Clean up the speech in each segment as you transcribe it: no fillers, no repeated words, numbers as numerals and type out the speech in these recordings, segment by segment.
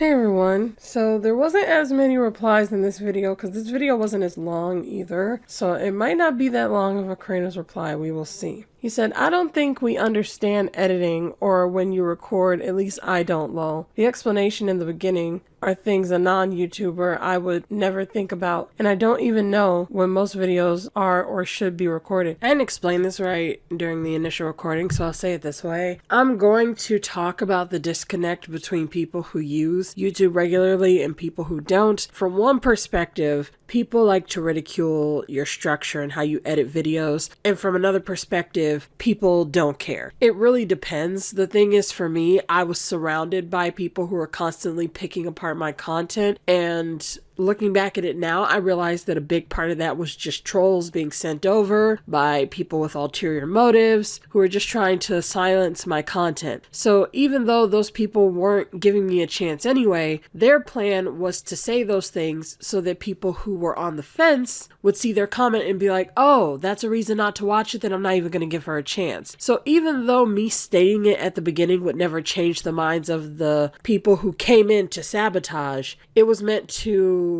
Hey everyone, so there wasn't as many replies in this video because this video wasn't as long either, so it might not be that long of a Kurena's reply, we will see. He said, I don't think we understand editing or when you record, at least I don't, lol. The explanation in the beginning are things a non-YouTuber I would never think about, and I don't even know when most videos are or should be recorded. I didn't explain this right during the initial recording, so I'll say it this way. I'm going to talk about the disconnect between people who use YouTube regularly and people who don't. From one perspective, people like to ridicule your structure and how you edit videos, and from another perspective, people don't care. It really depends. The thing is, for me, I was surrounded by people who are constantly picking apart my content, and looking back at it now, I realized that a big part of that was just trolls being sent over by people with ulterior motives who were just trying to silence my content. So even though those people weren't giving me a chance anyway, their plan was to say those things so that people who were on the fence would see their comment and be like, oh, that's a reason not to watch it, then I'm not even going to give her a chance. So even though me stating it at the beginning would never change the minds of the people who came in to sabotage, it was meant to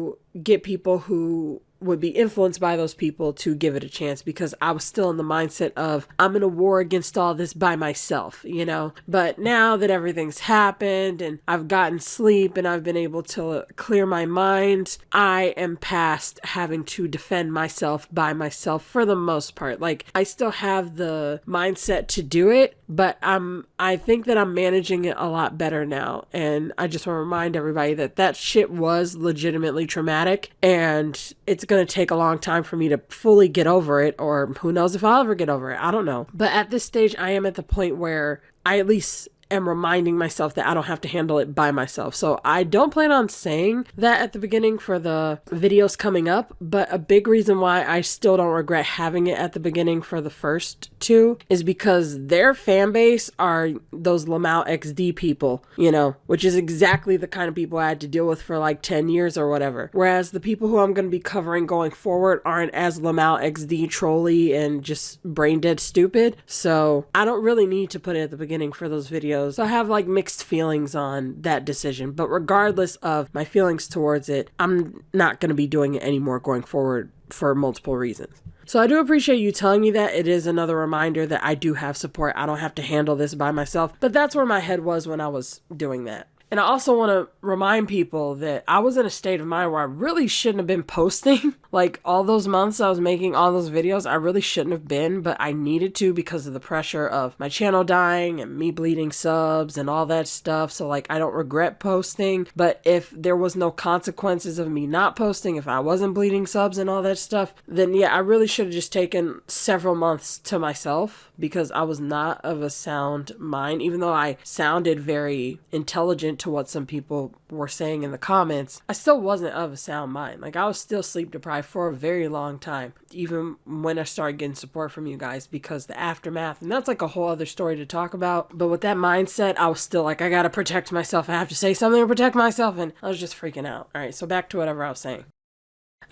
get people who would be influenced by those people to give it a chance, because I was still in the mindset of I'm in a war against all this by myself, you know. But now that everything's happened and I've gotten sleep and I've been able to clear my mind, I am past having to defend myself by myself for the most part. Like, I still have the mindset to do it, but I think that I'm managing it a lot better now. And I just want to remind everybody that that shit was legitimately traumatic, and it's going to take a long time for me to fully get over it, or who knows if I'll ever get over it. I don't know. But at this stage, I am at the point where I at least am reminding myself that I don't have to handle it by myself. So I don't plan on saying that at the beginning for the videos coming up, but a big reason why I still don't regret having it at the beginning for the first two is because their fan base are those Lamau XD people, you know, which is exactly the kind of people I had to deal with for like 10 years or whatever. Whereas the people who I'm going to be covering going forward aren't as Lamau XD trolly and just brain dead stupid. So I don't really need to put it at the beginning for those videos. So I have like mixed feelings on that decision, but regardless of my feelings towards it, I'm not going to be doing it anymore going forward for multiple reasons. So I do appreciate you telling me that. It is another reminder that I do have support. I don't have to handle this by myself, but that's where my head was when I was doing that. And I also want to remind people that I was in a state of mind where I really shouldn't have been posting. Like, all those months I was making all those videos, I really shouldn't have been, but I needed to because of the pressure of my channel dying and me bleeding subs and all that stuff. So like, I don't regret posting, but if there was no consequences of me not posting, if I wasn't bleeding subs and all that stuff, then yeah, I really should have just taken several months to myself, because I was not of a sound mind. Even though I sounded very intelligent to what some people were saying in the comments, I still wasn't of a sound mind. Like, I was still sleep deprived for a very long time, even when I started getting support from you guys, because the aftermath, and that's like a whole other story to talk about. But with that mindset, I was still like, I gotta protect myself. I have to say something to protect myself, and I was just freaking out. All right, so back to whatever I was saying.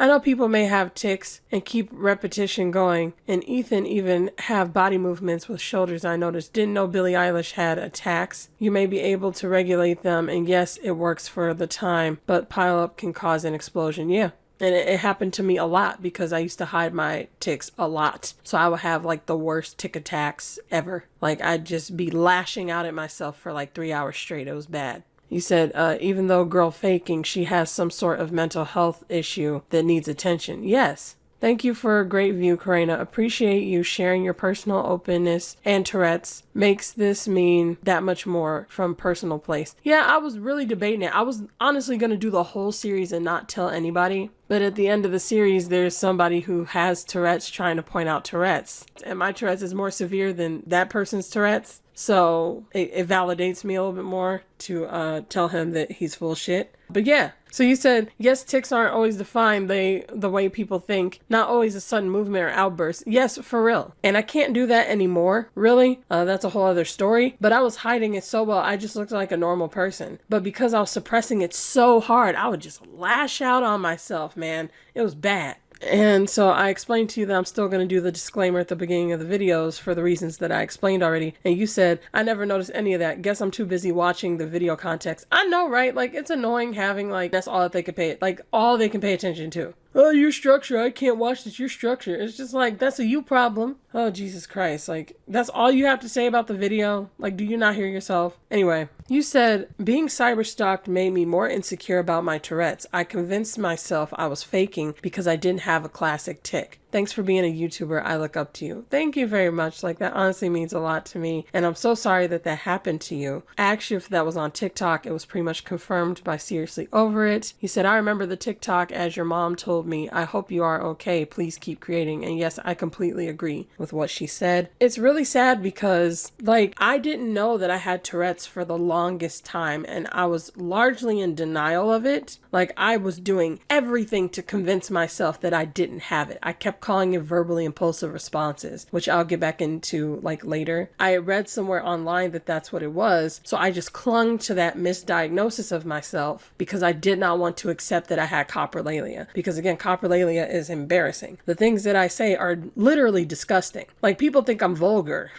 I know people may have tics and keep repetition going, and Ethan even have body movements with shoulders I noticed. Didn't know Billie Eilish had attacks. You may be able to regulate them, and yes, it works for the time, but pile up can cause an explosion. Yeah. And it happened to me a lot because I used to hide my tics a lot. So I would have like the worst tic attacks ever. Like, I'd just be lashing out at myself for like 3 hours straight. It was bad. You said, even though girl faking, she has some sort of mental health issue that needs attention. Yes. Thank you for a great view, Kurena. Appreciate you sharing your personal openness and Tourette's. Makes this mean that much more from personal place. Yeah, I was really debating it. I was honestly going to do the whole series and not tell anybody. But at the end of the series, there's somebody who has Tourette's trying to point out Tourette's. And my Tourette's is more severe than that person's Tourette's. So it validates me a little bit more to tell him that he's full of shit. But yeah, so you said, yes, tics aren't always defined the way people think. Not always a sudden movement or outburst. Yes, for real. And I can't do that anymore, really. That's a whole other story. But I was hiding it so well, I just looked like a normal person. But because I was suppressing it so hard, I would just lash out on myself, man. It was bad. And so I explained to you that I'm still going to do the disclaimer at the beginning of the videos for the reasons that I explained already. And you said, I never noticed any of that. Guess I'm too busy watching the video context. I know, right? Like, it's annoying having, like, that's all that they can pay, like, all they can pay attention to. Oh, your structure. I can't watch this. Your structure. It's just like, that's a you problem. Oh, Jesus Christ. Like, that's all you have to say about the video? Like, do you not hear yourself? Anyway, you said, being cyberstalked made me more insecure about my Tourette's. I convinced myself I was faking because I didn't have a classic tic. Thanks for being a YouTuber. I look up to you. Thank you very much. Like, that honestly means a lot to me. And I'm so sorry that that happened to you. Actually, if that was on TikTok, it was pretty much confirmed by Seriously Over It. He said, I remember the TikTok as your mom told me. I hope you are okay. Please keep creating. And yes, I completely agree with what she said. It's really sad because, like, I didn't know that I had Tourette's for the longest time. And I was largely in denial of it. Like, I was doing everything to convince myself that I didn't have it. I kept calling it verbally impulsive responses, which I'll get back into like later. I read somewhere online that that's what it was. So I just clung to that misdiagnosis of myself because I did not want to accept that I had coprolalia. Because again, coprolalia is embarrassing. The things that I say are literally disgusting. Like, people think I'm vulgar.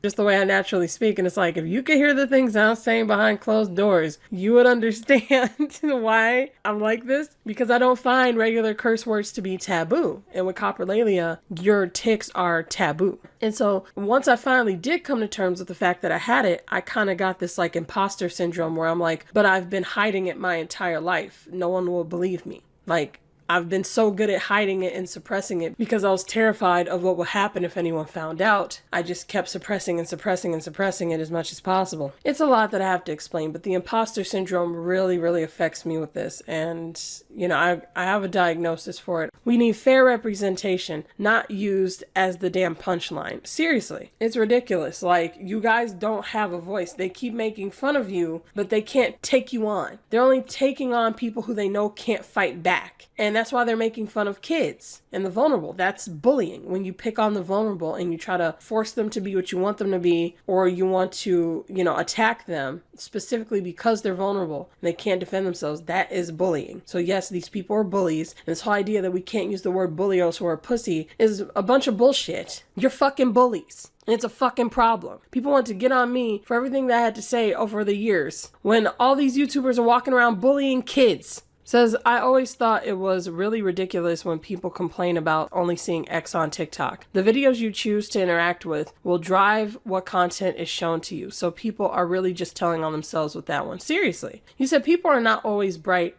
Just the way I naturally speak. And it's like, if you could hear the things I'm saying behind closed doors, you would understand why I'm like this. Because I don't find regular curse words to be taboo. And with coprolalia, your tics are taboo. And so once I finally did come to terms with the fact that I had it, I kind of got this like imposter syndrome where I'm like, but I've been hiding it my entire life. No one will believe me. Like, I've been so good at hiding it and suppressing it because I was terrified of what would happen if anyone found out. I just kept suppressing and suppressing and suppressing it as much as possible. It's a lot that I have to explain, but the imposter syndrome really, really affects me with this. And, you know, I have a diagnosis for it. We need fair representation, not used as the damn punchline. Seriously, it's ridiculous. Like, you guys don't have a voice. They keep making fun of you, but they can't take you on. They're only taking on people who they know can't fight back. And that's why they're making fun of kids and the vulnerable. That's bullying. When you pick on the vulnerable and you try to force them to be what you want them to be, or you want to, you know, attack them specifically because they're vulnerable and they can't defend themselves, that is bullying. So yes, these people are bullies. And this whole idea that we can't use the word bully or else we're a pussy is a bunch of bullshit. You're fucking bullies. And it's a fucking problem. People want to get on me for everything that I had to say over the years when all these YouTubers are walking around bullying kids. Says, I always thought it was really ridiculous when people complain about only seeing X on TikTok. The videos you choose to interact with will drive what content is shown to you. So people are really just telling on themselves with that one. Seriously. You said people are not always bright.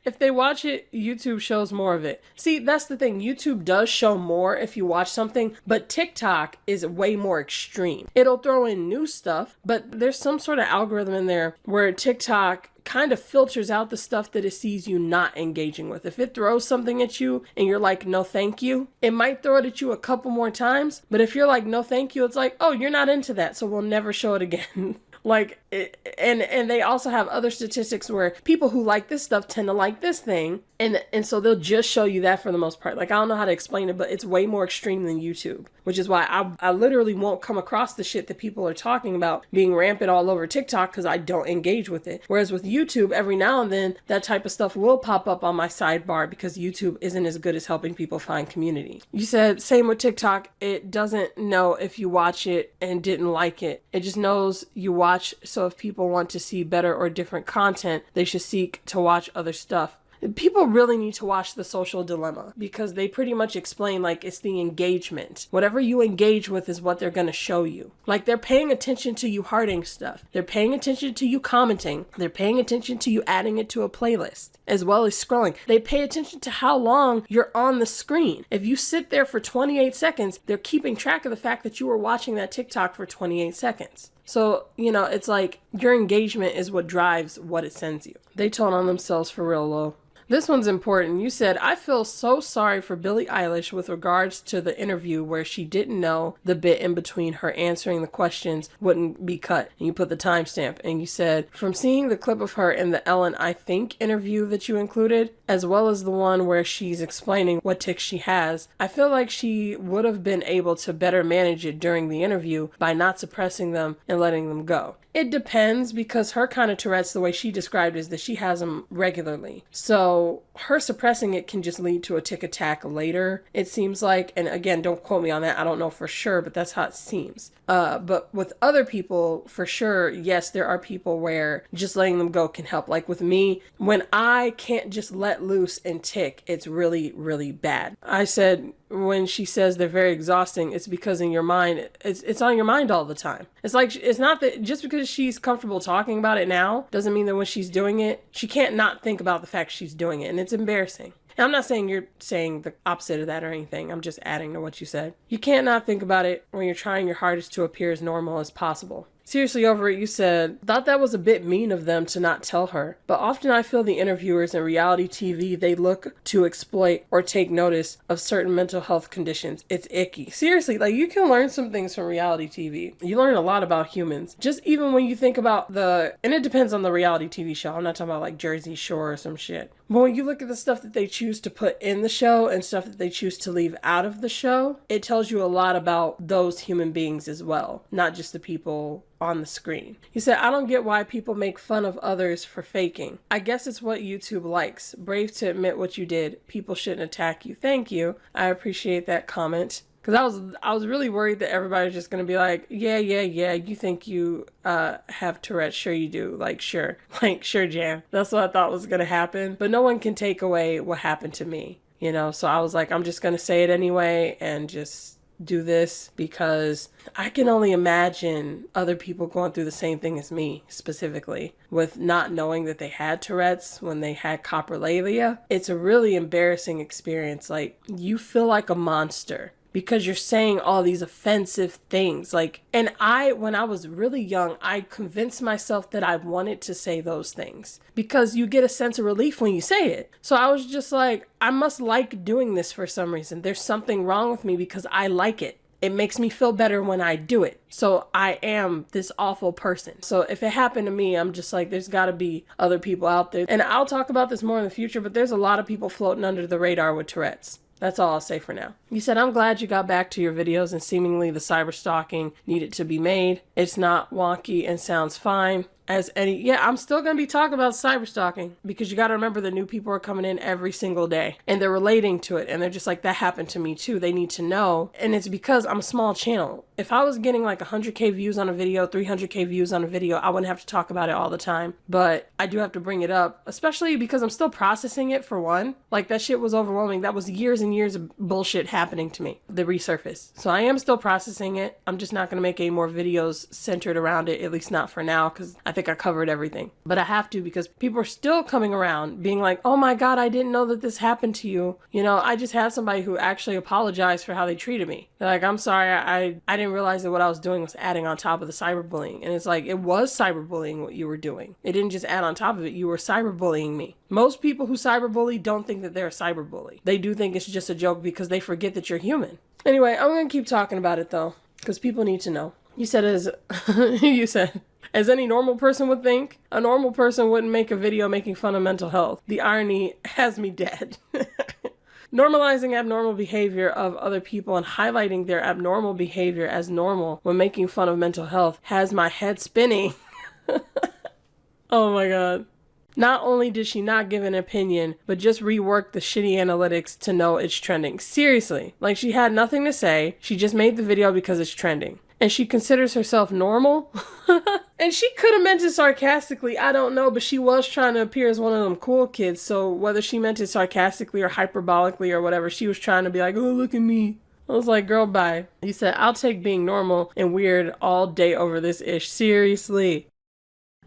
If they watch it, YouTube shows more of it. See, that's the thing. YouTube does show more if you watch something, but TikTok is way more extreme. It'll throw in new stuff, but there's some sort of algorithm in there where TikTok kind of filters out the stuff that it sees you not engaging with. If it throws something at you and you're like, no thank you, it might throw it at you a couple more times. But if you're like, no thank you, it's like, oh, you're not into that, so we'll never show it again. Like, and they also have other statistics where people who like this stuff tend to like this thing. And so they'll just show you that for the most part. Like, I don't know how to explain it, but it's way more extreme than YouTube, which is why I literally won't come across the shit that people are talking about being rampant all over TikTok because I don't engage with it. Whereas with YouTube, every now and then that type of stuff will pop up on my sidebar because YouTube isn't as good as helping people find community. You said, same with TikTok. It doesn't know if you watch it and didn't like it. It just knows you watch. So if people want to see better or different content, they should seek to watch other stuff. People really need to watch The Social Dilemma because they pretty much explain, like, it's the engagement. Whatever you engage with is what they're going to show you. Like, they're paying attention to you hearting stuff. They're paying attention to you commenting. They're paying attention to you adding it to a playlist, as well as scrolling. They pay attention to how long you're on the screen. If you sit there for 28 seconds, they're keeping track of the fact that you were watching that TikTok for 28 seconds. So, you know, it's like your engagement is what drives what it sends you. They told on themselves for real low. This one's important. You said, I feel so sorry for Billie Eilish with regards to the interview where she didn't know the bit in between her answering the questions wouldn't be cut. And you put the timestamp. And you said, from seeing the clip of her in the Ellen I Think interview that you included, as well as the one where she's explaining what tics she has, I feel like she would have been able to better manage it during the interview by not suppressing them and letting them go. It depends, because her kind of Tourette's, the way she described is that she has them regularly. So her suppressing it can just lead to a tic attack later, it seems like. And again, don't quote me on that. I don't know for sure, but that's how it seems. But with other people, for sure, yes, there are people where just letting them go can help. Like with me, when I can't just let loose and tick, it's really, really bad. I said, when she says they're very exhausting, it's because in your mind, it's on your mind all the time. It's like, it's not that just because she's comfortable talking about it now doesn't mean that when she's doing it, she can't not think about the fact she's doing it, and it's embarrassing. And I'm not saying you're saying the opposite of that or anything. I'm just adding to what you said. You can't not think about it when you're trying your hardest to appear as normal as possible. Seriously, over it, you said, thought that was a bit mean of them to not tell her. But often I feel the interviewers in reality TV, they look to exploit or take notice of certain mental health conditions. It's icky. Seriously, like, you can learn some things from reality TV. You learn a lot about humans. Just even when you think about and it depends on the reality TV show. I'm not talking about like Jersey Shore or some shit. But when you look at the stuff that they choose to put in the show and stuff that they choose to leave out of the show, it tells you a lot about those human beings as well, not just the people on the screen. He said, I don't get why people make fun of others for faking. I guess it's what YouTube likes. Brave to admit what you did. People shouldn't attack you. Thank you. I appreciate that comment. Because I was really worried that everybody's just going to be like, yeah, you think you have Tourette? Sure you do. Like, sure. Like, sure, Jan. That's what I thought was going to happen. But no one can take away what happened to me, you know? So I was like, I'm just going to say it anyway and just do this, because I can only imagine other people going through the same thing as me, specifically with not knowing that they had Tourette's when they had coprolalia. It's a really embarrassing experience. Like, you feel like a monster because you're saying all these offensive things. Like, and when I was really young, I convinced myself that I wanted to say those things because you get a sense of relief when you say it. So I was just like, I must like doing this for some reason. There's something wrong with me because I like it. It makes me feel better when I do it. So I am this awful person. So if it happened to me, I'm just like, there's got to be other people out there. And I'll talk about this more in the future, but there's a lot of people floating under the radar with Tourette's. That's all I'll say for now. You said, I'm glad you got back to your videos and seemingly the cyberstalking needed to be made. It's not wonky and sounds fine. I'm still going to be talking about cyberstalking, because you got to remember the new people are coming in every single day and they're relating to it. And they're just like, that happened to me too. They need to know. And it's because I'm a small channel. If I was getting like 100K views on a video, 300K views on a video, I wouldn't have to talk about it all the time. But I do have to bring it up, especially because I'm still processing it, for one. Like, that shit was overwhelming. That was years and years of bullshit happening to me, the resurface. So I am still processing it. I'm just not going to make any more videos centered around it, at least not for now, because I think I covered everything. But I have to, because people are still coming around being like, oh my God, I didn't know that this happened to you. You know, I just had somebody who actually apologized for how they treated me. They're like, I'm sorry, I didn't realize that what I was doing was adding on top of the cyberbullying. And it's like, it was cyberbullying what you were doing. It didn't just add on top of it. You were cyberbullying me. Most people who cyberbully don't think that they're a cyberbully. They do think it's just a joke because they forget that you're human. Anyway, I'm going to keep talking about it though, because people need to know. You said, as any normal person would think, a normal person wouldn't make a video making fun of mental health. The irony has me dead. Normalizing abnormal behavior of other people and highlighting their abnormal behavior as normal when making fun of mental health has my head spinning. Oh my God. Not only did she not give an opinion, but just reworked the shitty analytics to know it's trending. Seriously, like, she had nothing to say. She just made the video because it's trending. And she considers herself normal. And she could have meant it sarcastically, I don't know, but she was trying to appear as one of them cool kids. So whether she meant it sarcastically or hyperbolically or whatever, she was trying to be like, oh, look at me. I was like, girl, bye. He said, I'll take being normal and weird all day over this ish. Seriously.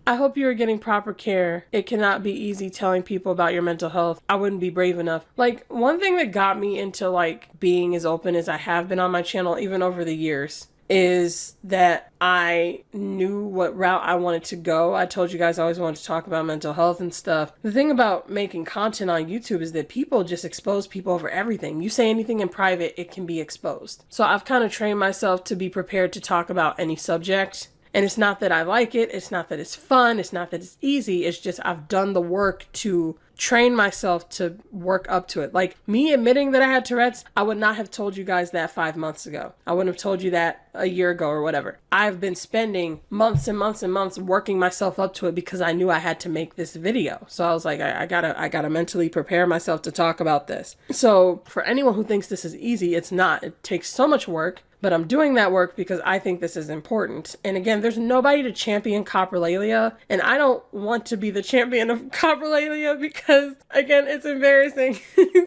I hope you are getting proper care. It cannot be easy telling people about your mental health. I wouldn't be brave enough. Like, one thing that got me into like being as open as I have been on my channel, even over the years, is that I knew what route I wanted to go. I told you guys I always wanted to talk about mental health and stuff. The thing about making content on YouTube is that people just expose people over everything. You say anything in private, it can be exposed. So I've kind of trained myself to be prepared to talk about any subject. And it's not that I like it. It's not that it's fun. It's not that it's easy. It's just I've done the work to train myself to work up to it. Like me admitting that I had Tourette's, I would not have told you guys that 5 months ago. I wouldn't have told you that a year ago or whatever. I've been spending months and months and months working myself up to it because I knew I had to make this video. So I was like, I gotta mentally prepare myself to talk about this. So for anyone who thinks this is easy, it's not. It takes so much work. But I'm doing that work because I think this is important. And again, there's nobody to champion coprolalia. And I don't want to be the champion of coprolalia because, again, it's embarrassing.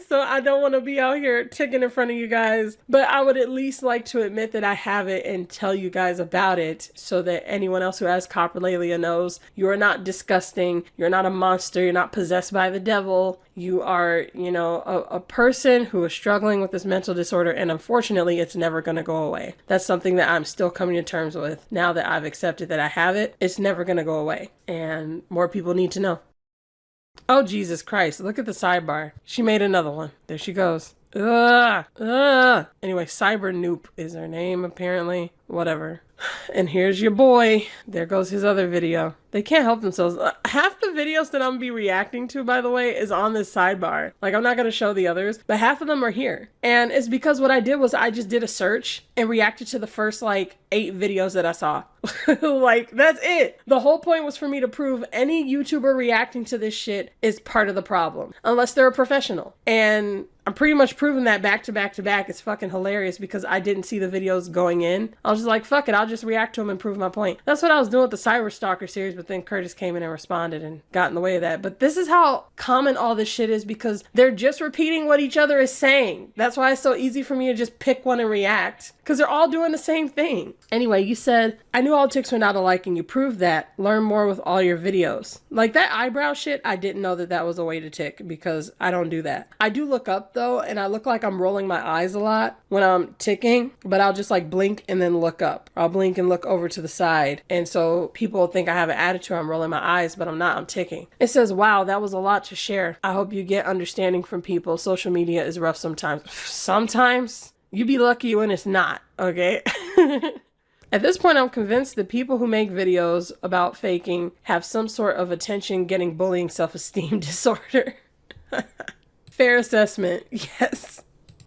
So I don't want to be out here ticking in front of you guys. But I would at least like to admit that I have it and tell you guys about it so that anyone else who has coprolalia knows you're not disgusting. You're not a monster. You're not possessed by the devil. You are, you know, a person who is struggling with this mental disorder, and unfortunately, it's never going to go away. That's something that I'm still coming to terms with now that I've accepted that I have it. It's never going to go away, and more people need to know. Oh, Jesus Christ. Look at the sidebar. She made another one. There she goes. Ugh. Ugh. Anyway, Cyber Noop is her name, apparently. Whatever. And here's your boy. There goes his other video. They can't help themselves. Half the videos that I'm gonna be reacting to, by the way, is on this sidebar. Like, I'm not going to show the others, but half of them are here. And it's because what I did was I just did a search and reacted to the first, like, 8 videos that I saw. Like, that's it. The whole point was for me to prove any YouTuber reacting to this shit is part of the problem. Unless they're a professional. And I'm pretty much proving that back to back to back. It's fucking hilarious because I didn't see the videos going in. I was just like, fuck it, I'll just react to them and prove my point. That's what I was doing with the Cyberstalker series, but then Curtis came in and responded and got in the way of that. But this is how common all this shit is because they're just repeating what each other is saying. That's why it's so easy for me to just pick one and react because they're all doing the same thing. Anyway, you said, I knew all tics were not alike and you proved that. Learn more with all your videos. Like that eyebrow shit, I didn't know that that was a way to tick because I don't do that. I do look up though, and I look like I'm rolling my eyes a lot when I'm ticking, but I'll just like blink and then look up. I'll blink and look over to the side. And so people think I have an attitude, I'm rolling my eyes, but I'm not, I'm ticking. It says, wow, that was a lot to share. I hope you get understanding from people. Social media is rough sometimes. Sometimes? You be lucky when it's not, okay? At this point, I'm convinced that people who make videos about faking have some sort of attention getting bullying self-esteem disorder. Fair assessment, yes.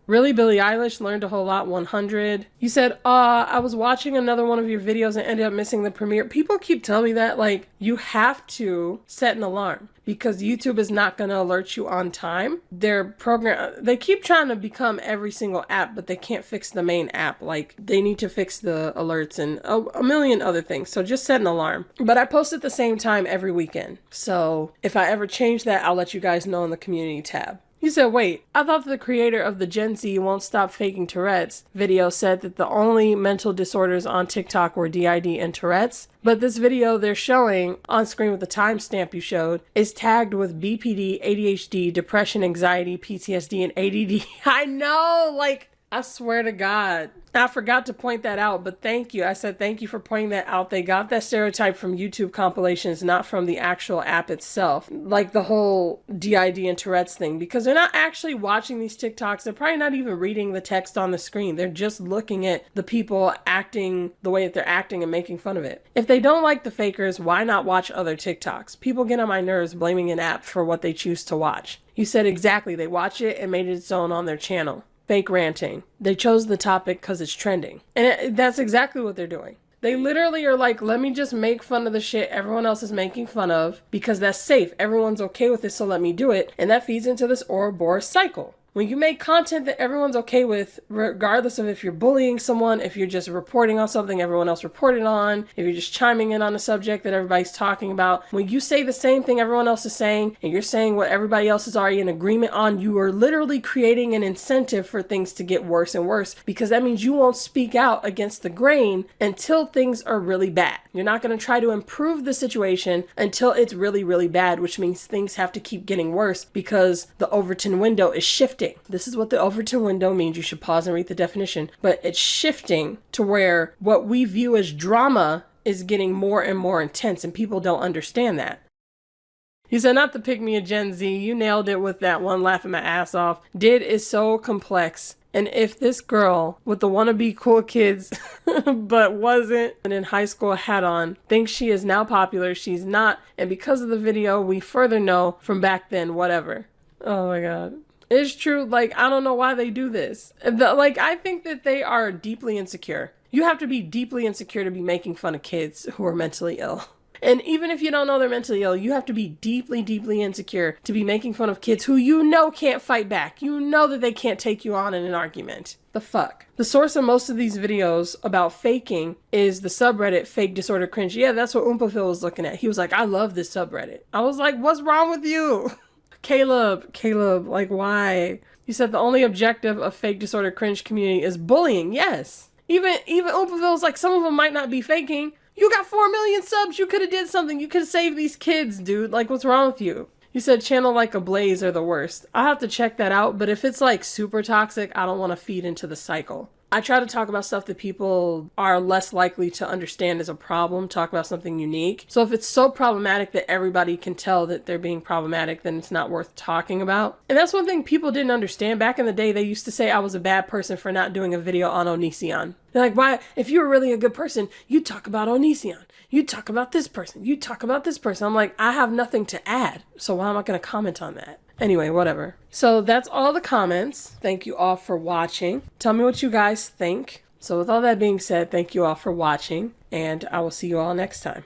Really, Billie Eilish learned a whole lot, 100. You said, I was watching another one of your videos and ended up missing the premiere. People keep telling me that, like, you have to set an alarm because YouTube is not going to alert you on time. They keep trying to become every single app, but they can't fix the main app. Like, they need to fix the alerts and a million other things. So just set an alarm. But I post at the same time every weekend. So if I ever change that, I'll let you guys know in the community tab. You said, wait, I thought the creator of the Gen Z Won't Stop Faking Tourette's video said that the only mental disorders on TikTok were DID and Tourette's. But this video they're showing on screen with the timestamp you showed is tagged with BPD, ADHD, depression, anxiety, PTSD, and ADD. I know, like, I swear to God. I forgot to point that out, but thank you. I said thank you for pointing that out. They got that stereotype from YouTube compilations, not from the actual app itself. Like the whole DID and Tourette's thing, because they're not actually watching these TikToks. They're probably not even reading the text on the screen. They're just looking at the people acting the way that they're acting and making fun of it. If they don't like the fakers, why not watch other TikToks? People get on my nerves blaming an app for what they choose to watch. You said exactly. They watch it and made it its own on their channel. Fake ranting. They chose the topic because it's trending. And that's exactly what they're doing. They literally are like, let me just make fun of the shit everyone else is making fun of because that's safe. Everyone's okay with it, so let me do it. And that feeds into this Ouroboros cycle. When you make content that everyone's okay with, regardless of if you're bullying someone, if you're just reporting on something everyone else reported on, if you're just chiming in on a subject that everybody's talking about, when you say the same thing everyone else is saying, and you're saying what everybody else is already in agreement on, you are literally creating an incentive for things to get worse and worse, because that means you won't speak out against the grain until things are really bad. You're not going to try to improve the situation until it's really, really bad, which means things have to keep getting worse because the Overton window is shifting. This is what the Overton window means. You should pause and read the definition. But it's shifting to where what we view as drama is getting more and more intense, and people don't understand that. You said not to pick me a Gen Z. You nailed it with that one, laughing my ass off. Did is so complex. And if this girl with the wannabe cool kids but wasn't, and in high school hat on, thinks she is now popular, she's not. And because of the video, we further know from back then, whatever. Oh my God. It's true. Like, I don't know why they do this. Like, I think that they are deeply insecure. You have to be deeply insecure to be making fun of kids who are mentally ill. And even if you don't know they're mentally ill, you have to be deeply, deeply insecure to be making fun of kids who you know can't fight back. You know that they can't take you on in an argument. The fuck? The source of most of these videos about faking is the subreddit Fake Disorder Cringe. Yeah, that's what Oompaphil was looking at. He was like, I love this subreddit. I was like, what's wrong with you? Caleb, like why? You said the only objective of Fake Disorder Cringe community is bullying. Yes. Even Oompaphil's like, some of them might not be faking. You got 4 million subs. You could have did something. You could have saved these kids, dude. Like, what's wrong with you? You said channel like a blaze are the worst. I'll have to check that out. But if it's like super toxic, I don't want to feed into the cycle. I try to talk about stuff that people are less likely to understand as a problem, talk about something unique. So if it's so problematic that everybody can tell that they're being problematic, then it's not worth talking about. And that's one thing people didn't understand. Back in the day, they used to say I was a bad person for not doing a video on Onision. They're like, why? If you were really a good person, you'd talk about Onision. You'd talk about this person. You'd talk about this person. I'm like, I have nothing to add. So why am I going to comment on that? Anyway, whatever. So that's all the comments. Thank you all for watching. Tell me what you guys think. So with all that being said, thank you all for watching, and I will see you all next time.